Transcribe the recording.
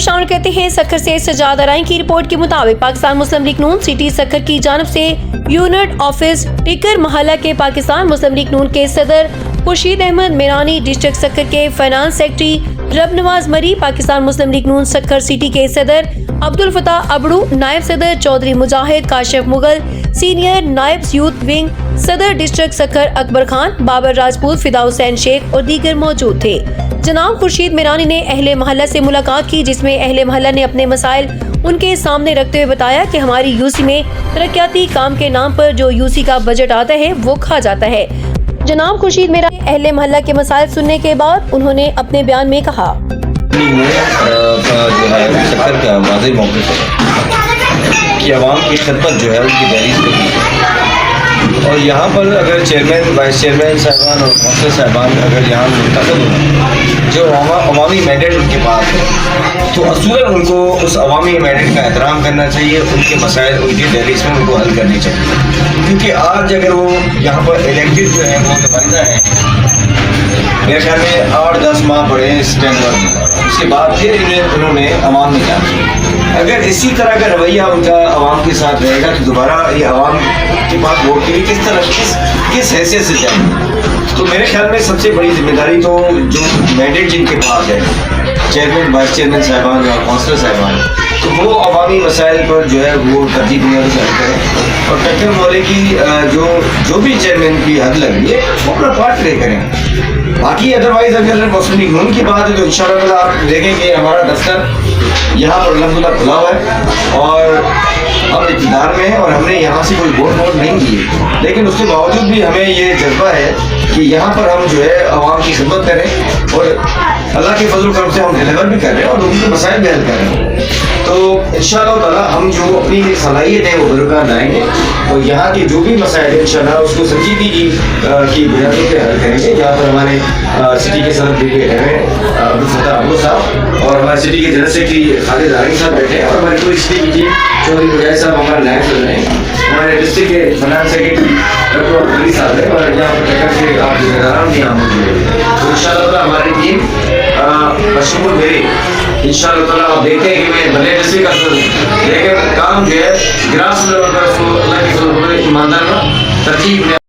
شامل کہتے ہیں سکھر سے سجاد ارائیں کی رپورٹ کے مطابق پاکستان مسلم لیگ نون سٹی سکھر کی جانب سے یونٹ آفس ٹکر محلہ کے پاکستان مسلم لیگ نون کے صدر خورشید احمد میرانی، ڈسٹرکٹ سکھر کے فائنانس سیکرٹری رب نواز مری، پاکستان مسلم لیگ نون سکھر سٹی کے صدر عبدالفتاح ابڑو، نائب صدر چودھری مجاہد کاشف مغل، سینئر نائب یوتھ ونگ صدر ڈسٹرکٹ سکھر اکبر خان، بابر راجپوت، فدا حسین شیخ اور دیگر موجود تھے۔ جناب خورشید میرانی نے اہل محلہ سے ملاقات کی، جس میں اہل محلہ نے اپنے مسائل ان کے سامنے رکھتے ہوئے بتایا کہ ہماری یوسی میں ترقیاتی کام کے نام پر جو یوسی کا بجٹ آتا ہے وہ کھا جاتا ہے۔ جناب خورشید میرانی اہل محلہ کے مسائل سننے کے بعد انہوں نے اپنے بیان میں کہا، جو ہے سکھر کا واضح موقف ہے کہ عوام کی خدمت جو ہے ان کی دہلیز پہ کی ہے، اور یہاں پر اگر چیئرمین وائس چیئرمین صاحبان اور کونسلر صاحبان اگر یہاں منتخب ہوں جو عوامی مینڈیٹ ان کے پاس ہے تو اصولاً ان کو اس عوامی مینڈیٹ کا احترام کرنا چاہیے، ان کے مسائل ان کی دہلیز میں ان کو حل کرنے چاہیے، کیونکہ آج اگر وہ یہاں پر الیکٹڈ جو ہے وہ نمائندہ ہیں، میرے خیال میں 8-10 ماہ پڑے اس ٹائم پر، اس کے بعد پھر انہوں نے عوام میں جانا، اگر اسی طرح کا رویہ ان کا عوام کے ساتھ رہے گا تو دوبارہ یہ عوام کے پاس ووٹ کے لیے کس طرح کس حیثیت سے جائیں گے۔ تو میرے خیال میں سب سے بڑی ذمہ داری تو جو مینڈیٹ جن کے پاس ہے، چیئرمین وائس چیئرمین صاحبان یا کونسلر صاحبان، تو وہ عوامی مسائل پر جو ہے وہ ترجیح دنیا سے حل کریں، اور ٹکر محلے کی جو بھی چیئرمین کی حد لگ رہی ہے وہ اپنا پارٹ پلے کریں۔ باقی ادروائز اگر مسلم لیگ نون کی بات ہے تو انشاءاللہ آپ دیکھیں کہ ہمارا دفتر یہاں پر الحمدللہ کھلا ہوا ہے، اور ہم اقتدار میں ہیں، اور ہم نے یہاں سے کوئی ووٹ نہیں دیے، لیکن اس کے باوجود بھی ہمیں یہ جذبہ ہے کہ یہاں پر ہم جو ہے عوام کی خدمت کریں، اور اللہ کے فضل و کرم سے ہم ڈیلیور بھی کر رہے ہیں اور ان کے مسائل بھی حل کر رہے ہیں۔ تو انشاءاللہ تعالیٰ ہم جو اپنی صلاحیت ہے وہ بروکار لائیں گے، اور یہاں کے جو بھی مسائل ہیں انشاءاللہ اس کو سنجیدگی کی بنیادوں پہ حل کریں گے۔ یہاں پر ہمارے سٹی کے صدر بیٹھے ہیں عبدالفتاح ابڑو صاحب، اور ہمارے سٹی کے جنرل سیکرٹری خالد ارائیں صاحب بیٹھے ہیں، اور ہماری پوری سٹی کی ٹیم چودھری مجاہد صاحب ہمارے نائب صدر ہیں، ہمارے ڈسٹرکٹ کے فائنانس سیکرٹری ڈاکٹر علی صاحب ہیں، اور یہاں پر ٹکر سے آپ ذمہ داران بھی یہاں موجود ہیں۔ تو انشاءاللہ تعالیٰ ہماری ٹیم مشمول میری انشاءاللہ تعالیٰ آپ دیکھتے ہیں کہ میں بھلے ڈسٹرکٹ کا صدر ہوں، لیکن کام جو ہے گراس لیول پر اس کو اللہ کی فضل و کرم ایماندار ترتیب میں